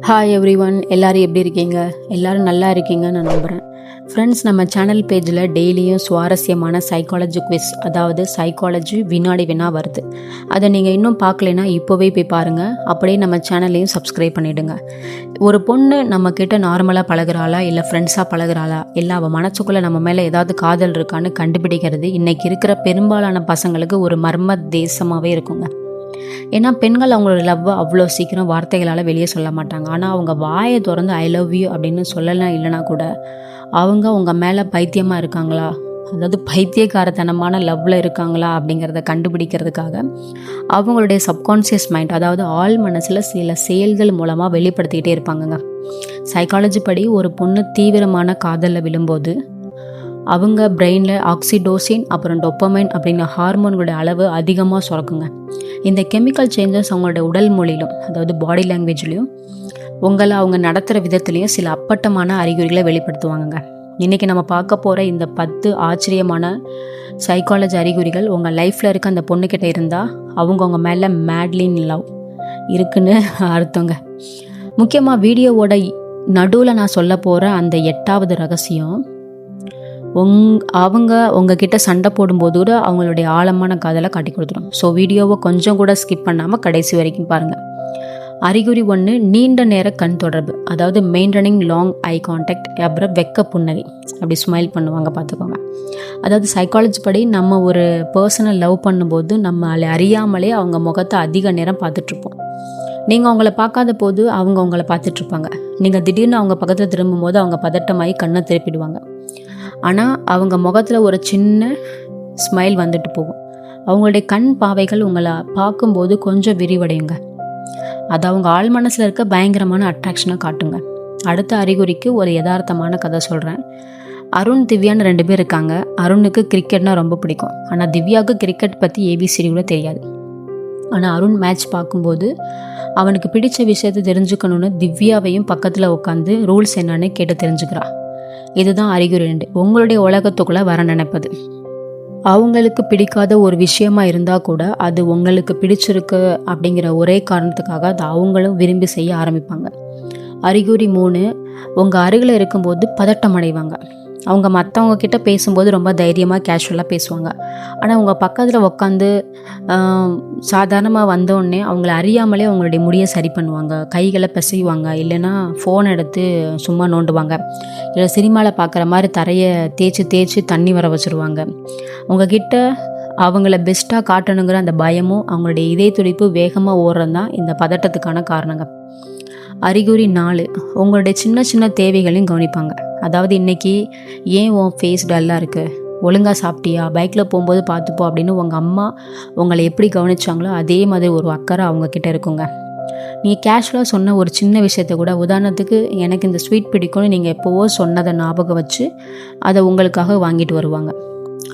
Hi every one, எல்லோரும் எப்படி இருக்கீங்க? எல்லோரும் நல்லா இருக்கீங்கன்னு நான் நம்புகிறேன். ஃப்ரெண்ட்ஸ், நம்ம சேனல் பேஜில் டெய்லியும் சுவாரஸ்யமான சைக்காலஜி குவிஸ், அதாவது சைக்காலஜி வினாடி வினா வருது. அதை நீங்கள் இன்னும் பார்க்கலைன்னா இப்போவே போய் பாருங்கள். அப்படியே நம்ம சேனலையும் சப்ஸ்கிரைப் பண்ணிவிடுங்க. ஒரு பொண்ணு நம்மக்கிட்ட நார்மலாக பழகுறாளா இல்லை ஃப்ரெண்ட்ஸாக பழகுறாளா இல்லை அவள் மனசுக்குள்ளே நம்ம மேலே ஏதாவது காதல் இருக்கான்னு கண்டுபிடிக்கிறது இன்றைக்கி இருக்கிற பெரும்பாலான பசங்களுக்கு ஒரு மர்ம தேசமாகவே இருக்குங்க. ஏன்னா பெண்கள் அவங்களோட லவ்வை அவ்வளோ சீக்கிரம் வார்த்தைகளால் வெளியே சொல்ல மாட்டாங்க. ஆனால் அவங்க வாயை திறந்து ஐ லவ் யூ அப்படின்னு சொல்லலாம் இல்லைனா கூட அவங்க உங்கள் மேலே பைத்தியமாக இருக்காங்களா, அதாவது பைத்தியக்காரத்தனமான லவ்வில் இருக்காங்களா அப்படிங்கிறத கண்டுபிடிக்கிறதுக்காக அவங்களுடைய சப்கான்ஷியஸ் மைண்ட், அதாவது ஆள் மனசில் சில செயல்கள் மூலமாக வெளிப்படுத்திக்கிட்டே இருப்பாங்கங்க. சைக்காலஜி படி ஒரு பொண்ணு தீவிரமான காதலில் விழும்போது அவங்க பிரெயினில் ஆக்சிடோசின் அப்புறம் டொப்பமைன் அப்படிங்கிற ஹார்மோன்களுடைய அளவு அதிகமாக சுரக்குங்க. இந்த கெமிக்கல் சேஞ்சஸ் அவங்களோட உடல் மொழியிலும், அதாவது பாடி லாங்குவேஜ்லேயும், உங்களை அவங்க நடத்துகிற விதத்துலேயும் சில அப்பட்டமான அறிகுறிகளை வெளிப்படுத்துவாங்க. இன்றைக்கி நம்ம பார்க்க போகிற இந்த 10 ஆச்சரியமான சைக்காலஜி அறிகுறிகள் உங்கள் லைஃப்பில் இருக்க அந்த பொண்ணுக்கிட்ட இருந்தால் அவங்க மேலே மேட்லின் லவ் இருக்குன்னு அர்த்தங்க. முக்கியமாக வீடியோவோட நடுவில் நான் சொல்ல போகிற அந்த 8வது ரகசியம், அவங்க உங்ககிட்ட சண்டை போடும்போது கூட அவங்களுடைய ஆழமான காதலை காட்டி கொடுத்துரும். ஸோ வீடியோவை கொஞ்சம் கூட ஸ்கிப் பண்ணாமல் கடைசி வரைக்கும் பாருங்கள். அறிகுறி 1, நீண்ட நேர கண் தொடர்பு, அதாவது மெயின்டைனிங் லாங் ஐ கான்டாக்ட். அப்புறம் வெக்க புன்னகை, அப்படி ஸ்மைல் பண்ணுவாங்க, பார்த்துக்கோங்க. அதாவது சைக்காலஜி படி நம்ம ஒரு பர்சனை லவ் பண்ணும்போது நம்ம அறியாமலே அவங்க முகத்தை அதிக நேரம் பார்த்துட்ருப்போம். நீங்கள் அவங்கள பார்க்காத போது அவங்க அவங்கள பார்த்துட்ருப்பாங்க. நீங்கள் திடீர்னு அவங்க பக்கத்தில் திரும்பும்போது அவங்க பதட்டமாகி கண்ணை திருப்பிடுவாங்க. ஆனால் அவங்க முகத்தில் ஒரு சின்ன ஸ்மைல் வந்துட்டு போகும். அவங்களுடைய கண் பாவைகள் உங்களை பார்க்கும்போது கொஞ்சம் விரிவடையுங்க. அது அவங்க ஆள் மனசில் இருக்க பயங்கரமான அட்ராக்ஷனை காட்டுங்க. அடுத்த அறிகுறிக்கு ஒரு யதார்த்தமான கதை சொல்கிறேன். அருண், திவ்யான்னு 2 பேர் இருக்காங்க. அருணுக்கு கிரிக்கெட்னால் ரொம்ப பிடிக்கும். ஆனால் திவ்யாவுக்கு கிரிக்கெட் பற்றி ஏபிசிடி கூட தெரியாது. ஆனால் அருண் மேட்ச் பார்க்கும்போது அவனுக்கு பிடிச்ச விஷயத்தை தெரிஞ்சுக்கணுன்னு திவ்யாவையும் பக்கத்தில் உட்காந்து ரூல்ஸ் என்னன்னு கேட்டு தெரிஞ்சுக்கிறா. இதுதான் அறிகுறி 2. உங்களுடைய உலகத்துக்குள்ளே வர நினைப்பது. அவங்களுக்கு பிடிக்காத ஒரு விஷயமா இருந்தால் கூட அது உங்களுக்கு பிடிச்சிருக்கு அப்படிங்கிற ஒரே காரணத்துக்காக அதை அவங்களும் விரும்பி செய்ய ஆரம்பிப்பாங்க. அறிகுறி 3, உங்கள் அருகில் இருக்கும்போது பதட்டம் அடைவாங்க. அவங்க மற்றவங்க கிட்ட பேசும்போது ரொம்ப தைரியமாக கேஷுவலாக பேசுவாங்க. ஆனால் உங்கள் பக்கத்தில் உட்காந்து சாதாரணமாக வந்தோடனே அவங்கள அறியாமலே அவங்களுடைய முடியை சரி பண்ணுவாங்க, கைகளை பிசைவாங்க, இல்லைன்னா ஃபோன் எடுத்து சும்மா நோண்டுவாங்க, இல்லை சினிமாவில் பார்க்குற மாதிரி தரையை தேய்ச்சி தண்ணி வர வச்சுருவாங்க. உங்ககிட்ட அவங்கள பெஸ்ட்டாக காட்டணுங்கிற அந்த பயமும் அவங்களுடைய இதய துடிப்பு வேகமாக ஓடுறது தான் இந்த பதட்டத்துக்கான காரணங்க. அறிகுறி 4, உங்களுடைய சின்ன சின்ன தேவைகளையும் கவனிப்பாங்க. அதாவது இன்றைக்கி ஏன் உன் ஃபேஸ் டல்லாக இருக்குது, ஒழுங்காக சாப்பிட்டியா, பைக்கில் போகும்போது பார்த்துப்போ அப்படின்னு உங்கள் அம்மா உங்களை எப்படி கவனிச்சாங்களோ அதே மாதிரி ஒரு அக்கறை அவங்கக்கிட்ட இருக்குங்க. நீங்கள் கேஷுவலாக சொன்ன ஒரு சின்ன விஷயத்த கூட, உதாரணத்துக்கு எனக்கு இந்த ஸ்வீட் பிடிக்கும்னு நீங்கள் எப்போவோ சொன்னதை ஞாபகம் வச்சு அதை உங்களுக்காக வாங்கிட்டு வருவாங்க.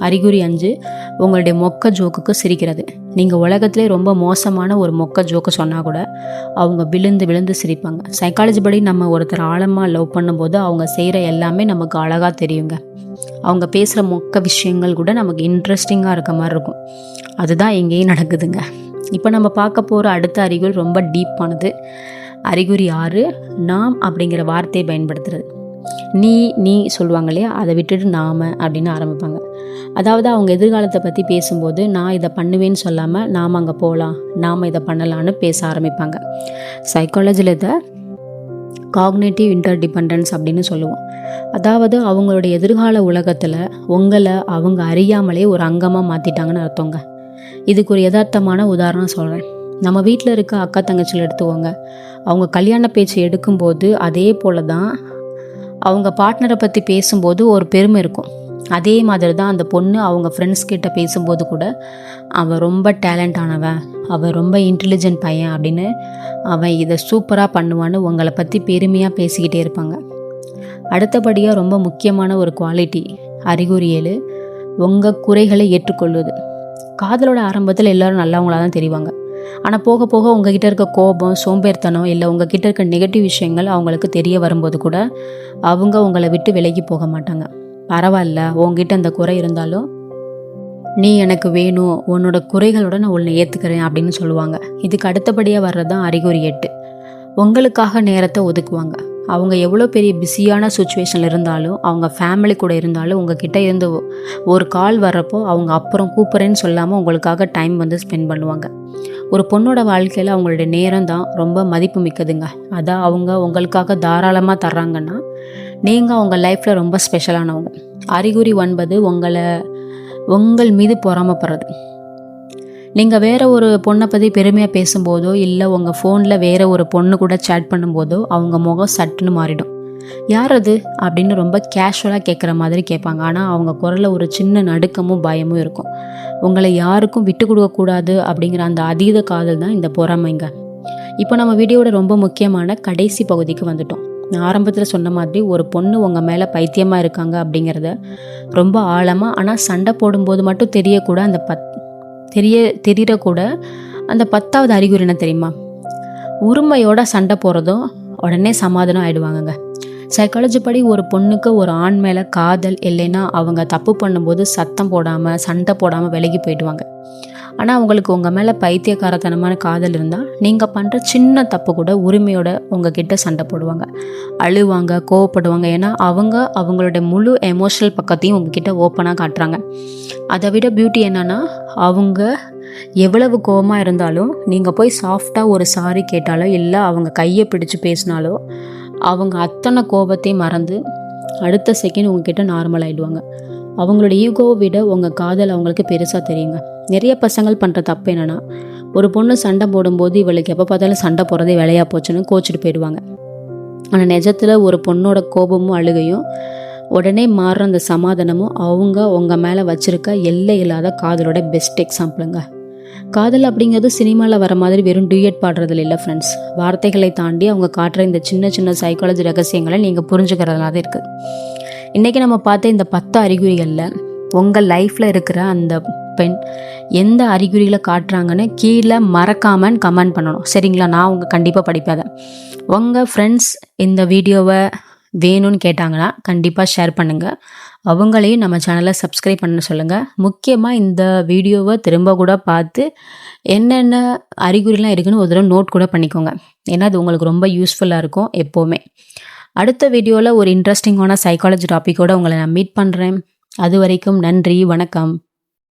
அறிகுறி 5, உங்களுடைய மொக்க ஜோக்குக்கு சிரிக்கிறது. நீங்கள் உலகத்திலே ரொம்ப மோசமான ஒரு மொக்க ஜோக்கு சொன்னால் கூட அவங்க விழுந்து விழுந்து சிரிப்பாங்க. சைக்காலஜி படி நம்ம ஒருத்தர் ஆழமாக லவ் பண்ணும்போது அவங்க செய்கிற எல்லாமே நமக்கு அழகாக தெரியுங்க. அவங்க பேசுகிற மொக்க விஷயங்கள் கூட நமக்கு இன்ட்ரெஸ்டிங்காக இருக்க மாதிரி இருக்கும். அதுதான் எங்கேயும் நடக்குதுங்க. இப்போ நம்ம பார்க்க போகிற அடுத்த அறிகுறி ரொம்ப டீப்பானது. அறிகுறி 6, நாம் அப்படிங்கிற வார்த்தையை பயன்படுத்துறது. நீ சொல்லுவாங்க இல்லையா, அதை விட்டுட்டு நாம அப்படின்னு ஆரம்பிப்பாங்க. அதாவது அவங்க எதிர்காலத்தை பற்றி பேசும்போது நான் இதை பண்ணுவேன்னு சொல்லாமல் நாம் அங்கே போகலாம், நாம் இதை பண்ணலான்னு பேச ஆரம்பிப்பாங்க. சைக்காலஜியில் இதை காக்னேட்டிவ் இன்டர்டிபெண்டன்ஸ் அப்படின்னு சொல்லுவோம். அதாவது அவங்களுடைய எதிர்கால உலகத்தில் உங்களை அவங்க அறியாமலே ஒரு அங்கமாக மாற்றிட்டாங்கன்னு அர்த்தங்க. இதுக்கு ஒரு யதார்த்தமான உதாரணம் சொல்கிறேன். நம்ம வீட்டில் இருக்க அக்கா தங்கச்சியில் எடுத்துக்கோங்க. அவங்க கல்யாண பேச்சு எடுக்கும்போது அதே போல தான் அவங்க பார்ட்னரை பற்றி பேசும்போது ஒரு பெருமை இருக்கும். அதே மாதிரி தான் அந்த பொண்ணு அவங்க ஃப்ரெண்ட்ஸ் கிட்ட பேசும்போது கூட அவன் ரொம்ப டேலண்ட் ஆனவன், அவன் ரொம்ப இன்டெலிஜென்ட் பையன் அப்படின்னு, அவன் இதை சூப்பராக பண்ணுவான்னு உங்களை பற்றி பெருமையாக பேசிக்கிட்டே இருப்பாங்க. அடுத்தபடியாக ரொம்ப முக்கியமான ஒரு குவாலிட்டி, அறிகுறி 7, உங்கள் குறைகளை ஏற்றுக்கொள்வது. காதலோட ஆரம்பத்தில் எல்லோரும் நல்லவங்களாக தான் தெரிவாங்க. ஆனால் போக போக உங்ககிட்ட இருக்க கோபம், சோம்பேறித்தனம், இல்லை உங்ககிட்ட இருக்க நெகட்டிவ் விஷயங்கள் அவங்களுக்கு தெரிய வரும்போது கூட அவங்க உங்களை விட்டு விலகி போக மாட்டாங்க. பரவாயில்ல, உங்ககிட்ட அந்த குறை இருந்தாலும் நீ எனக்கு வேணும், உன்னோட குறைகளோட நான் உன்னை ஏற்றுக்கிறேன் அப்படின்னு சொல்லுவாங்க. இதுக்கு அடுத்தபடியாக வர்றது தான் அறிகுறி 8. உங்களுக்காக நேரத்தை ஒதுக்குவாங்க. அவங்க எவ்வளோ பெரிய பிஸியான சுச்சுவேஷனில் இருந்தாலும், அவங்க ஃபேமிலி கூட இருந்தாலும், உங்ககிட்ட இருந்து ஒரு கால் வர்றப்போ அவங்க அப்புறம் கூப்பிட்றேன்னு சொல்லாமல் உங்களுக்காக டைம் வந்து ஸ்பெண்ட் பண்ணுவாங்க. ஒரு பொண்ணோட வாழ்க்கையில் அவங்களுடைய நேரம் தான் ரொம்ப மதிப்பு மிக்கதுங்க. அதான் அவங்க உங்களுக்காக தாராளமாக தர்றாங்கன்னா நீங்கள் அவங்க லைஃப்பில் ரொம்ப ஸ்பெஷலானவங்க. அறிகுறி 9 உங்கள் மீது பொறாமப்படுறது. நீங்கள் வேறு ஒரு பொண்ணை பற்றி பெருமையாக பேசும்போதோ இல்லை உங்கள் ஃபோனில் வேறு ஒரு பொண்ணு கூட சேட் பண்ணும்போதோ அவங்க முகம் சட்டுன்னு மாறிடும். யார் அது அப்படின்னு ரொம்ப கேஷுவலாக கேட்குற மாதிரி கேட்பாங்க. ஆனால் அவங்க குரலில் ஒரு சின்ன நடுக்கமும் பயமும் இருக்கும். உங்களை யாருக்கும் விட்டு கொடுக்கக்கூடாது அப்படிங்கிற அந்த அதீத காதல் தான் இந்த பொறாமைங்க. இப்போ நம்ம வீடியோட ரொம்ப முக்கியமான கடைசி பகுதிக்கு வந்துட்டோம். நான் ஆரம்பத்தில் சொன்ன மாதிரி ஒரு பொண்ணு உங்கள் மேலே பைத்தியமாக இருக்காங்க அப்படிங்கிறத ரொம்ப ஆழமாக, ஆனால் சண்டை போடும்போது மட்டும் தெரியக்கூட தெரியக்கூட அந்த 10வது அறிகுறி என்ன தெரியுமா? உரிமையோட சண்டை போகிறதும் உடனே சமாதானம் ஆகிடுவாங்கங்க. சைக்காலஜி படி ஒரு பொண்ணுக்கு ஒரு ஆண் மேலே காதல் இல்லைன்னா அவங்க தப்பு பண்ணும்போது சத்தம் போடாமல் சண்டை போடாமல் விலகி போயிடுவாங்க. ஆனால் அவங்களுக்கு உங்கள் மேலே பைத்தியக்காரத்தனமான காதல் இருந்தால் நீங்கள் பண்ணுற சின்ன தப்பு கூட உரிமையோட உங்ககிட்ட சண்டை போடுவாங்க, அழுவாங்க, கோவப்படுவாங்க. ஏன்னா அவங்களுடைய முழு எமோஷனல் பக்கத்தையும் உங்ககிட்ட ஓப்பனாக காட்டுறாங்க. அதை விட பியூட்டி என்னன்னா, அவங்க எவ்வளவு கோவமாக இருந்தாலும் நீங்கள் போய் சாஃப்டாக ஒரு சாரி கேட்டாலோ இல்லை அவங்க கையை பிடிச்சு பேசினாலோ அவங்க அத்தனை கோபத்தையும் மறந்து அடுத்த செகண்ட் உங்ககிட்ட நார்மல் ஆகிடுவாங்க. அவங்களோட ஈகோவை விட உங்கள் காதல் அவங்களுக்கு பெருசாக தெரியுங்க. நிறைய பசங்கள் பண்ணுற தப்பு என்னென்னா, ஒரு பொண்ணு சண்டை போடும்போது இவளுக்கு எப்போ பார்த்தாலும் சண்டை போடுறதே வேலையாக போச்சுன்னு கோச்சிட்டு போயிடுவாங்க. ஆனால் நிஜத்தில் ஒரு பொண்ணோட கோபமும் அழுகையும் உடனே மாறுற அந்த சமாதானமும் அவங்க உங்கள் மேலே வச்சுருக்க எல்லை இல்லாத காதலோட பெஸ்ட் எக்ஸாம்பிளுங்க. காதல் அப்படிங்கிறது சினிமாவில் வர மாதிரி வெறும் டூயட் பாடுறதுல இல்லை ஃப்ரெண்ட்ஸ். வார்த்தைகளை தாண்டி அவங்க காட்டுற இந்த சின்ன சின்ன சைக்காலஜி ரகசியங்களை நீங்கள் புரிஞ்சுக்கிறதுனால தான் இருக்குது. இன்றைக்கி நம்ம பார்த்த இந்த 10 அறிகுறிகளில் உங்கள் லைஃப்பில் இருக்கிற அந்த பெண் எந்த அறிகுறிகளை காட்டுறாங்கன்னு கீழே மறக்காமல் கமெண்ட் பண்ணணும், சரிங்களா? நான் உங்கள் கண்டிப்பாக படிப்பேன். உங்கள் ஃப்ரெண்ட்ஸ் இந்த வீடியோவை வேணும்னு கேட்டாங்கன்னா கண்டிப்பாக ஷேர் பண்ணுங்கள். அவங்களையும் நம்ம சேனலை சப்ஸ்கிரைப் பண்ண சொல்லுங்கள். முக்கியமாக இந்த வீடியோவை திரும்ப கூட பார்த்து என்னென்ன அறிகுறிலாம் இருக்குன்னு ஒரு தடவை நோட் கூட பண்ணிக்கோங்க. ஏன்னா அது உங்களுக்கு ரொம்ப யூஸ்ஃபுல்லாக இருக்கும் எப்போவுமே. அடுத்த வீடியோவில் ஒரு இன்ட்ரெஸ்டிங்கான சைக்காலஜி டாப்பிக்கோடு உங்களை நான் மீட் பண்ணுறேன். அது வரைக்கும் நன்றி, வணக்கம்.